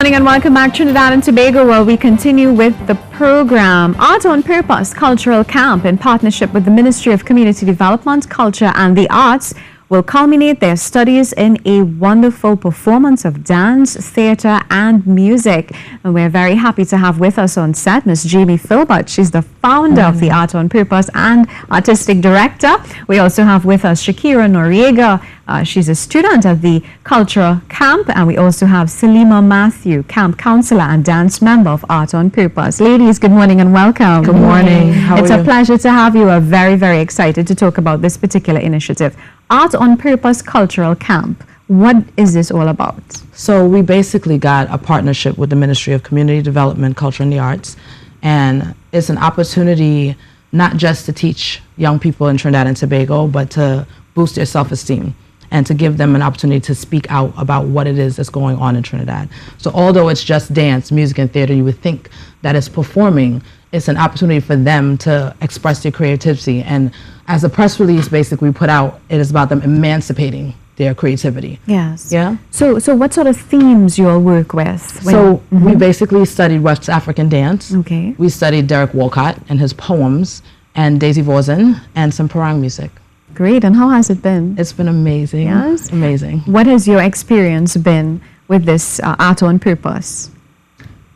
morning and welcome back to Trinidad and Tobago, where we continue with the program Art on Purpose Cultural Camp in partnership with the Ministry of Community Development, Culture and the Arts will culminate their studies in a wonderful performance of dance, theatre and music. And we're very happy to have with us on set Miss Jamie Filbert. She's the founder of the Art on Purpose and artistic director. We also have with us Shakira Noriega. She's a student at the Cultural Camp, and we also have Salima Matthew, camp counselor and dance member of Art on Purpose. Ladies, good morning and welcome. Good morning. How it's are a pleasure to have you. We're very, very excited to talk about this particular initiative. Art on Purpose Cultural Camp. What is this all about? So we basically got a partnership with the Ministry of Community Development, Culture and the Arts, and it's an opportunity not just to teach young people in Trinidad and Tobago, but to boost their self-esteem and to give them an opportunity to speak out about what it is that's going on in Trinidad. So although it's just dance, music, and theater, you would think that it's performing, it's an opportunity for them to express their creativity. And as a press release basically put out, it is about them emancipating their creativity. Yes. Yeah. So what sort of themes you all work with? We basically studied West African dance. Okay. We studied Derek Walcott and his poems, and Daisy Voisin, and some parang music. Great. And how has it been? It's been amazing. Yes. Amazing. What has your experience been with this Art on Purpose?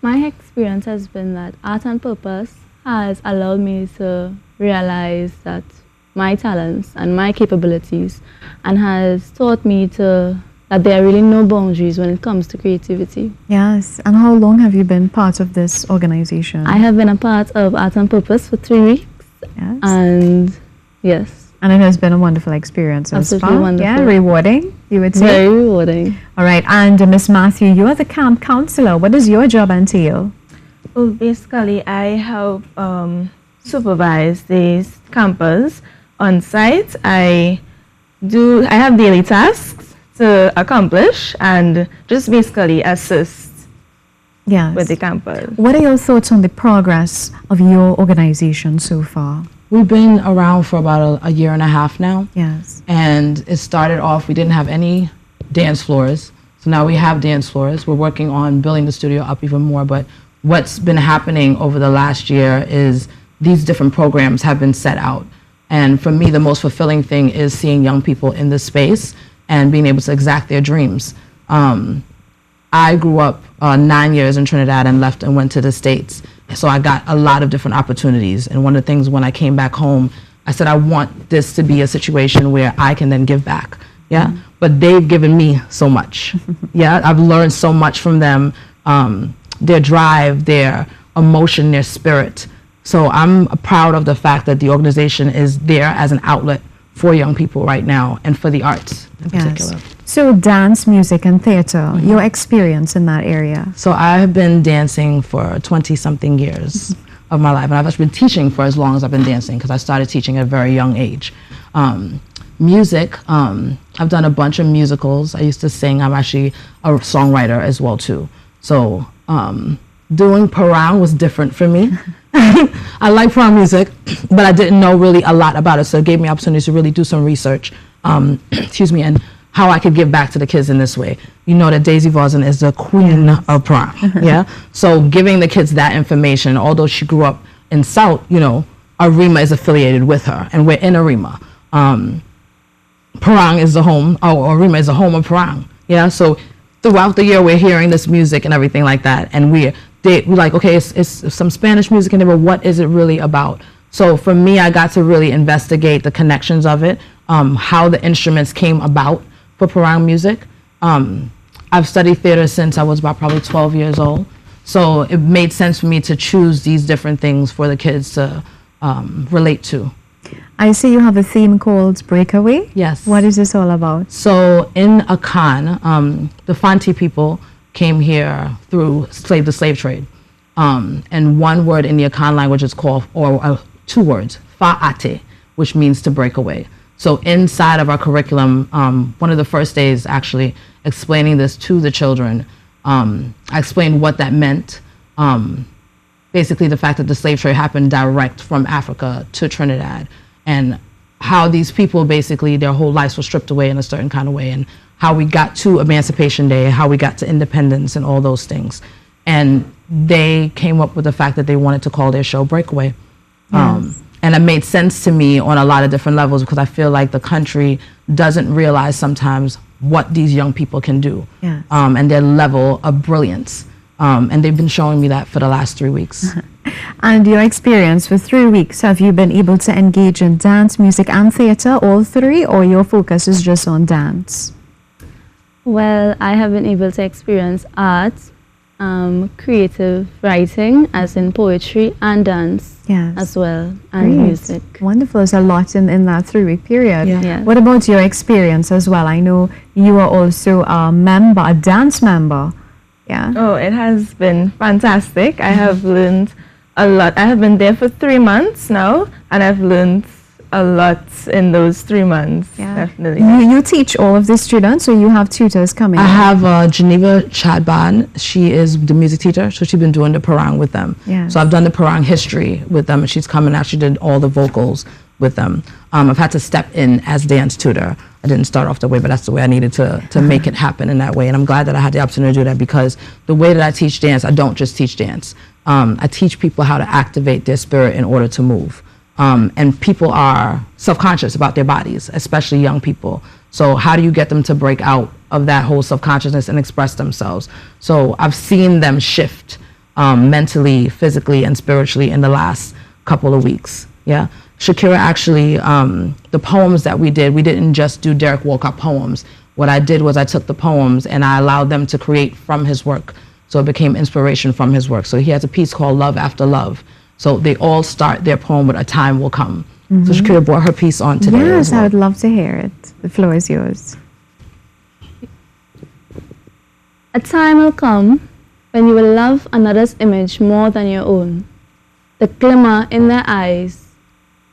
My experience has been that Art on Purpose has allowed me to realize that my talents and my capabilities, and has taught me that there are really no boundaries when it comes to creativity. Yes. And how long have you been part of this organization? I have been a part of Art on Purpose for 3 weeks. Yes. And yes. And it has been a wonderful experience. Absolutely wonderful. Yeah, rewarding, you would say. Very rewarding. All right. And Miss Matthew, you are the camp counselor. What does your job entail? Well, basically, I help supervise these campers on site. I have daily tasks to accomplish and just basically assist with the campers. What are your thoughts on the progress of your organization so far? We've been around for about a year and a half now. Yes. And it started off, we didn't have any dance floors. So now we have dance floors. We're working on building the studio up even more. But what's been happening over the last year is these different programs have been set out. And for me, the most fulfilling thing is seeing young people in this space and being able to exact their dreams. I grew up 9 years in Trinidad and left and went to the States. So I got a lot of different opportunities. And one of the things when I came back home, I said, I want this to be a situation where I can then give back. Yeah. Mm-hmm. But they've given me so much. Yeah. I've learned so much from them, their drive, their emotion, their spirit. So I'm proud of the fact that the organization is there as an outlet for young people right now and for the arts in particular. So dance, music, and theater, your experience in that area? So I have been dancing for 20-something years of my life, and I've actually been teaching for as long as I've been dancing because I started teaching at a very young age. Music, I've done a bunch of musicals. I used to sing. I'm actually a songwriter as well, too. So doing parang was different for me. I like parang music, but I didn't know really a lot about it, so it gave me opportunities to really do some research, excuse me, and how I could give back to the kids in this way. You know that Daisy Voisin is the queen of parang, yeah? So giving the kids that information, although she grew up in South, you know, Arima is affiliated with her, and we're in Arima. Parang is the home, Arima is the home of parang, yeah? So throughout the year, we're hearing this music and everything like that, and we're like, okay, it's some Spanish music in there, but what is it really about? So for me, I got to really investigate the connections of it, how the instruments came about for parang music. I've studied theater since I was about probably 12 years old. So it made sense for me to choose these different things for the kids to relate to. I see you have a theme called Breakaway. Yes. What is this all about? So in Akan, the Fanti people came here through the slave trade. And one word in the Akan language is called, or 2 words, fa'ate, which means to break away. So inside of our curriculum, one of the first days actually explaining this to the children, I explained what that meant. Basically the fact that the slave trade happened direct from Africa to Trinidad, and how these people basically, their whole lives were stripped away in a certain kind of way, and how we got to Emancipation Day, how we got to independence and all those things. And they came up with the fact that they wanted to call their show Breakaway. And it made sense to me on a lot of different levels, because I feel like the country doesn't realize sometimes what these young people can do, and their level of brilliance. And they've been showing me that for the last 3 weeks. And your experience for 3 weeks, have you been able to engage in dance, music, and theater, all three, or your focus is just on dance? Well, I have been able to experience art, creative writing, as in poetry, and dance as well, and music. Wonderful. There's a lot in that 3 week period. Yeah. What about your experience as well? I know you are also a member, a dance member. Yeah. Oh, it has been fantastic. I have learned a lot. I have been there for 3 months now, and I've learned a lot in those 3 months. Definitely. You teach all of the students, or you have tutors coming? I have Geneva Chadban. She is the music teacher, so she's been doing the parang with them. So I've done the parang history with them, and she's coming out. She did all the vocals with them. I've had to step in as dance tutor. I didn't start off the way, but that's the way I needed to make it happen in that way. And I'm glad that I had the opportunity to do that, because the way that I teach dance, I don't just teach dance. I teach people how to activate their spirit in order to move. And people are self-conscious about their bodies, especially young people. So how do you get them to break out of that whole self-consciousness and express themselves? So I've seen them shift mentally, physically, and spiritually in the last couple of weeks. Shakira actually, the poems that we didn't just do Derek Walcott poems. What I did was I took the poems and I allowed them to create from his work. So it became inspiration from his work. So he has a piece called Love After Love. So they all start their poem with A Time Will Come. So Shakira brought her piece on today. Yes, I would love to hear it. The floor is yours. A time will come when you will love another's image more than your own. The glimmer in their eyes,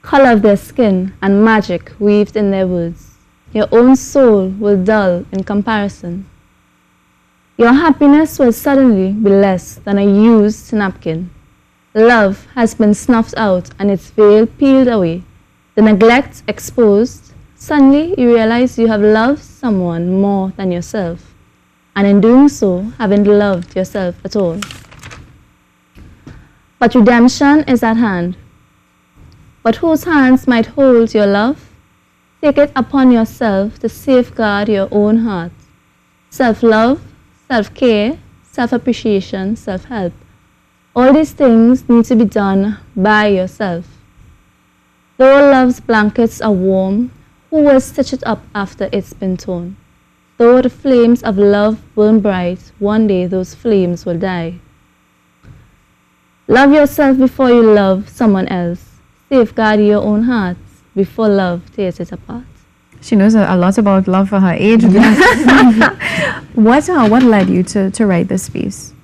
color of their skin, and magic weaved in their words. Your own soul will dull in comparison. Your happiness will suddenly be less than a used napkin. Love has been snuffed out and its veil peeled away. The neglect exposed. Suddenly you realize you have loved someone more than yourself, and in doing so, haven't loved yourself at all. But redemption is at hand. But whose hands might hold your love? Take it upon yourself to safeguard your own heart. Self-love, self-care, self-appreciation, self-help. All these things need to be done by yourself. Though love's blankets are warm, who will stitch it up after it's been torn? Though the flames of love burn bright, one day those flames will die. Love yourself before you love someone else. Safeguard your own heart before love tears it apart. She knows a lot about love for her age. What led you to write this piece?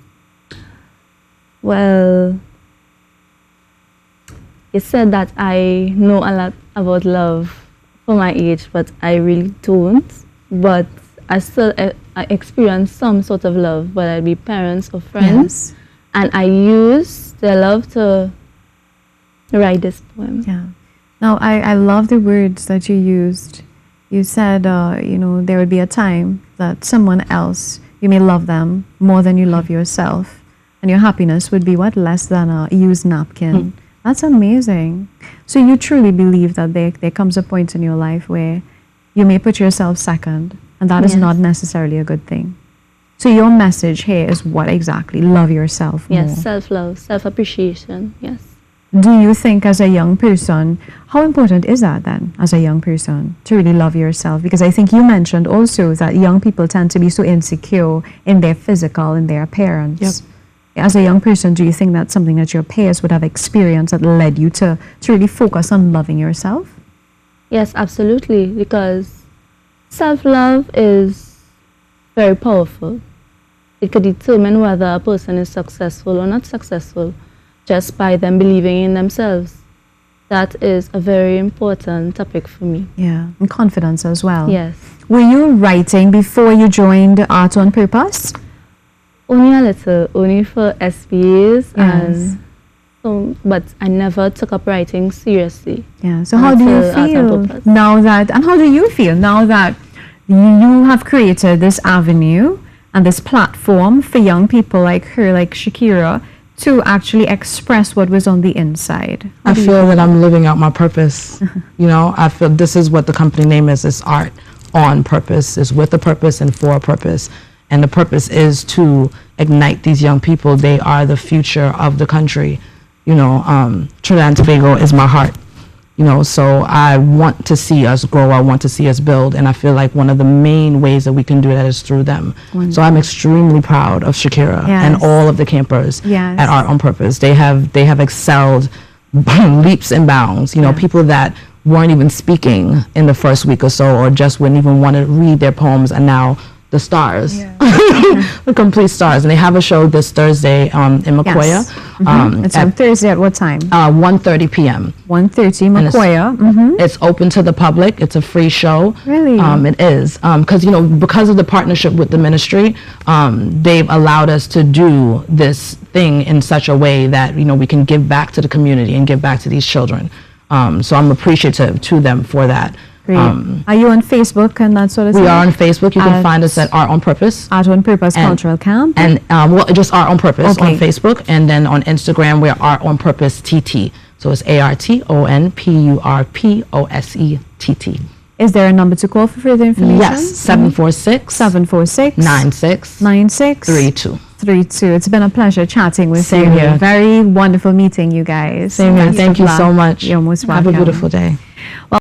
Well, you said that I know a lot about love for my age, but I really don't. But I still experience some sort of love, whether it be parents or friends. Yes. And I use their love to write this poem. Yeah. Now, I love the words that you used. You said, there would be a time that someone else, you may love them more than you love yourself. And your happiness would be less than a used napkin. That's amazing. So you truly believe that there comes a point in your life where you may put yourself second, and that is not necessarily a good thing. So your message here is what exactly? Love yourself more. Yes, self-love, self-appreciation, yes. Do you think as a young person, how important is that then, as a young person, to really love yourself? Because I think you mentioned also that young people tend to be so insecure in their physical, in their appearance. Yep. As a young person, do you think that's something that your peers would have experienced that led you to really focus on loving yourself? Yes, absolutely, because self-love is very powerful. It could determine whether a person is successful or not successful just by them believing in themselves. That is a very important topic for me. Yeah, and confidence as well. Yes. Were you writing before you joined Art on Purpose? Only a little, only for SPAs, and so, but I never took up writing seriously. Yeah. So how do you feel now that, and how do you feel now that you have created this avenue and this platform for young people like her, like Shakira, to actually express what was on the inside. I feel that I'm living out my purpose. You know, I feel this is what the company name is. It's art on purpose. It's with a purpose and for a purpose. And the purpose is to ignite these young people. They are the future of the country. You know, Trinidad and Tobago is my heart. You know, so I want to see us grow. I want to see us build. And I feel like one of the main ways that we can do that is through them. So I'm extremely proud of Shakira and all of the campers at Art on Purpose. They have excelled leaps and bounds. You know, people that weren't even speaking in the first week or so, or just wouldn't even want to read their poems, and now the stars, the complete stars. And they have a show this Thursday in Macoya. It's on Thursday at what time? 1:30 p.m. 1:30, Macoya. It's open to the public. It's a free show. Really? It is. Because, you know, because of the partnership with the ministry, they've allowed us to do this thing in such a way that, you know, we can give back to the community and give back to these children. So I'm appreciative to them for that. Great. Are you on Facebook and that sort of thing? We are on Facebook. You can find us at Art on Purpose. Art on Purpose Cultural Camp. And well, just Art on Purpose on Facebook. And then on Instagram, we're Art on Purpose TT. So it's ARTONPURPOSETT. Is there a number to call for further information? Yes, 746 9632. It's been a pleasure chatting with you. Same here. Very wonderful meeting you guys. Same here. Thank you so much. You're most welcome. Have a beautiful day. Well,